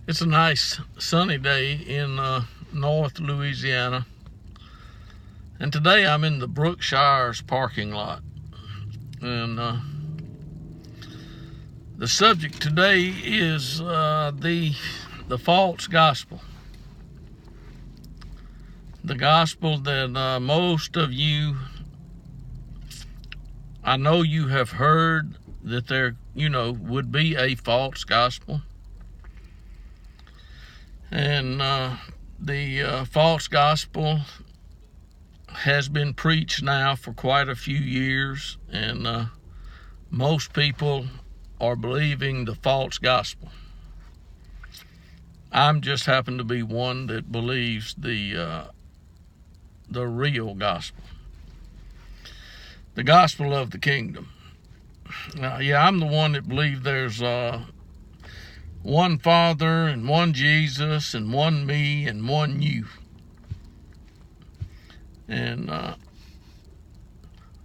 It's a nice sunny day in North Louisiana, and today I'm in the Brookshires parking lot. And the subject today is the false gospel. The gospel that most of you, I know you have heard that there, would be a false gospel. And the false gospel has been preached now for quite a few years, and most people are believing the false gospel. I'm just happen to be one that believes the real gospel, the gospel of the kingdom. I'm the one that believes there's one Father and one Jesus and one me and one you. And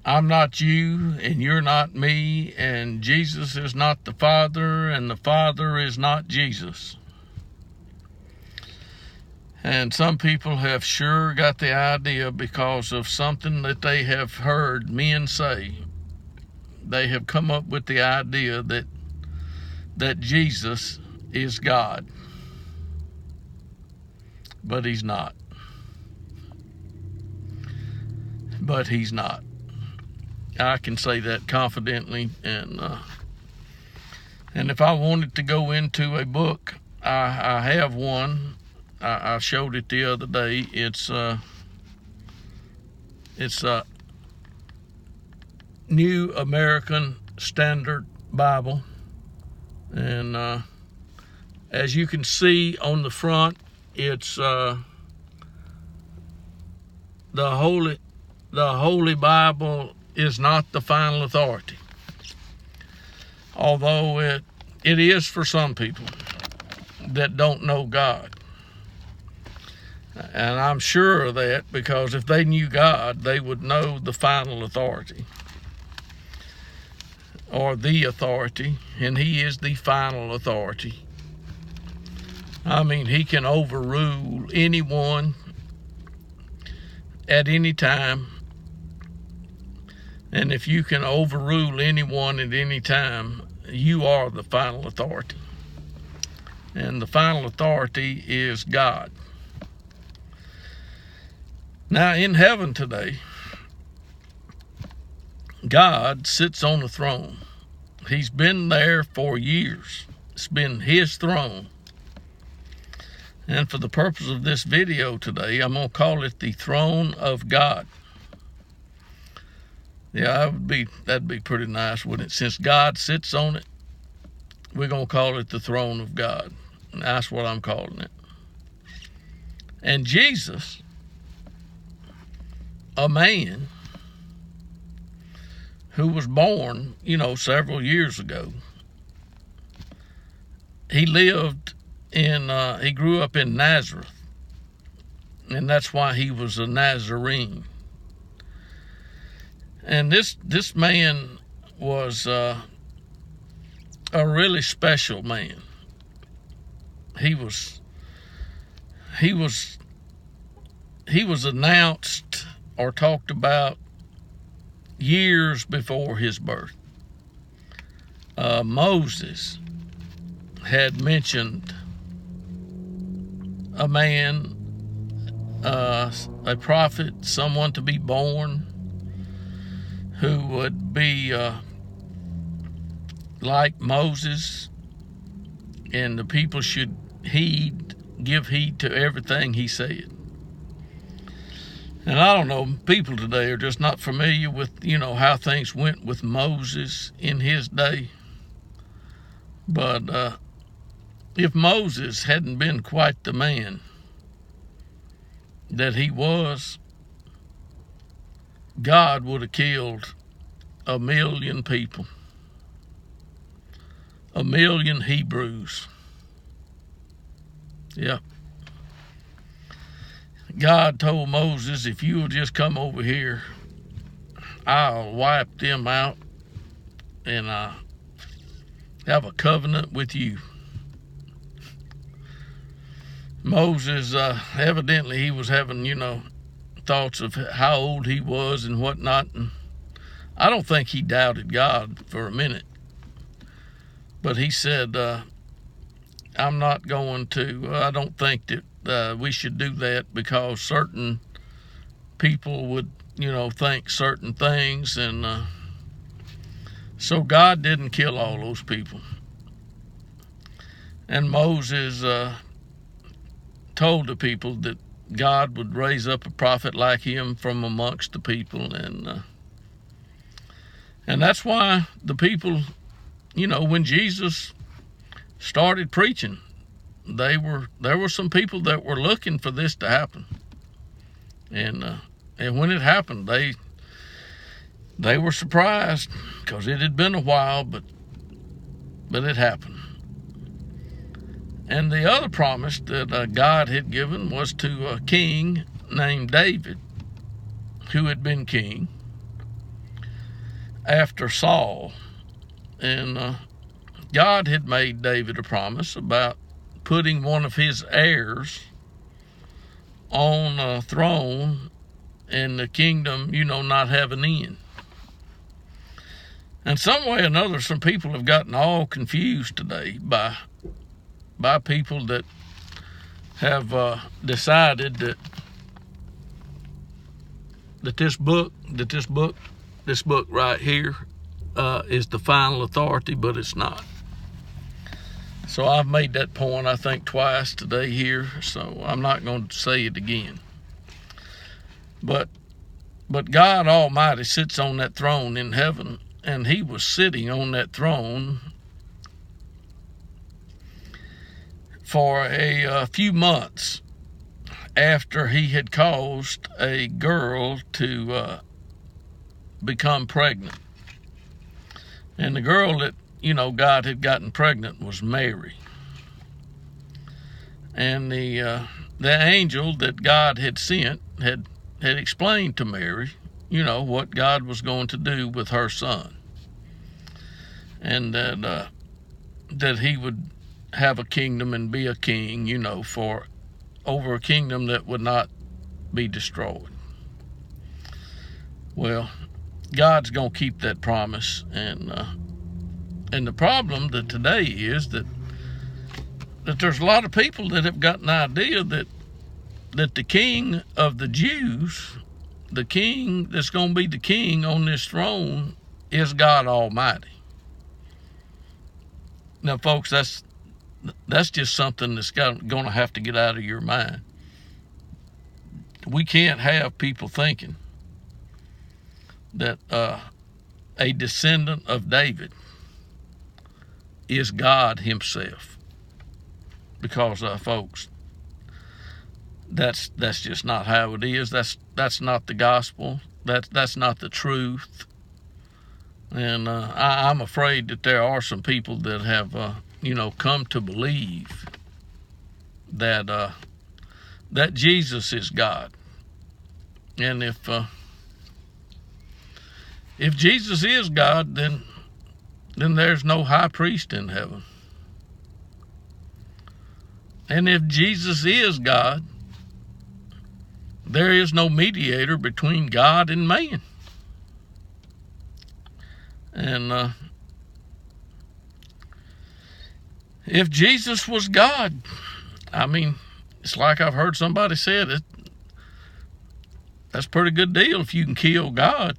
I'm not you and you're not me, and Jesus is not the Father and the Father is not Jesus. And some people have sure got the idea because of something that they have heard men say. They have come up with the idea that Jesus is God. But he's not. But he's not. I can say that confidently, and if I wanted to go into a book, I have one. I showed it the other day. It's New American Standard Bible, and as you can see on the front, it's the Holy Bible is not the final authority, although it is for some people that don't know God. And I'm sure of that, because if they knew God, they would know the final authority, or the authority, and he is the final authority. I mean, he can overrule anyone at any time. And if you can overrule anyone at any time, you are the final authority. And the final authority is God. Now, in heaven today, God sits on the throne. He's been there for years. It's been his throne. And for the purpose of this video today, I'm going to call it the throne of God. Yeah, that'd be pretty nice, wouldn't it? Since God sits on it, we're going to call it the throne of God. And that's what I'm calling it. And Jesus, a man who was born, several years ago, he grew up in Nazareth, and that's why he was a Nazarene. And this man was a really special man. He was announced or talked about years before his birth. Moses had mentioned a man, a prophet, someone to be born who would be like Moses, and the people should give heed to everything he said. And I don't know, people today are just not familiar with, how things went with Moses in his day. But if Moses hadn't been quite the man that he was, God would have killed 1 million people, 1 million Hebrews. Yeah. God told Moses, if you will just come over here, I'll wipe them out and have a covenant with you. Moses, evidently he was having, thoughts of how old he was and whatnot. And I don't think he doubted God for a minute. But he said, I'm not going to, I don't think that we should do that because certain people would, think certain things. And so God didn't kill all those people. And Moses told the people that God would raise up a prophet like him from amongst the people. And that's why the people, when Jesus started preaching, there were some people that were looking for this to happen. And when it happened, they were surprised because it had been a while, but it happened. And the other promise that God had given was to a king named David, who had been king after Saul. And God had made David a promise about putting one of his heirs on a throne and the kingdom, not have an end. And some way or another, some people have gotten all confused today by people that have decided that this book right here is the final authority, but it's not. So I've made that point, I think, twice today here, so I'm not going to say it again. But God Almighty sits on that throne in heaven, and he was sitting on that throne for a few months after he had caused a girl to become pregnant. And the girl that, God had gotten pregnant was Mary. And the angel that God had sent had explained to Mary, what God was going to do with her son. And that he would have a kingdom and be a king, for over a kingdom that would not be destroyed. Well, God's going to keep that promise. And the problem that today is that there's a lot of people that have got an idea that the king of the Jews, the king that's going to be the king on this throne, is God Almighty. Now, folks, that's just something that's going to have to get out of your mind. We can't have people thinking that a descendant of David is God himself, because folks, that's just not how it is. That's not the gospel. That's not the truth. And I'm afraid that there are some people that have come to believe that Jesus is God. And if Jesus is God, then there's no high priest in heaven. And if Jesus is God, there is no mediator between God and man. And if Jesus was God, I mean, it's like I've heard somebody say it, that's a pretty good deal if you can kill God.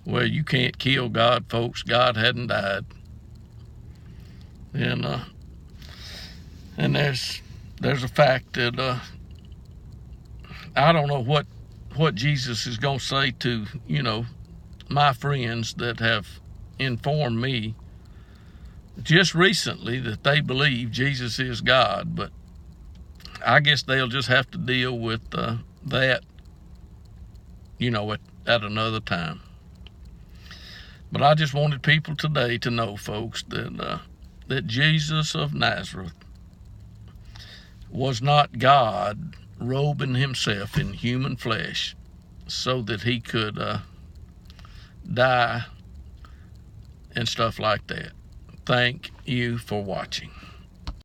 Well, you can't kill God, folks. God hadn't died. And there's a fact that I don't know what Jesus is going to say to, my friends that have informed me just recently that they believe Jesus is God, but I guess they'll just have to deal with that, at another time. But I just wanted people today to know, folks, that Jesus of Nazareth was not God robing himself in human flesh so that he could die and stuff like that. Thank you for watching.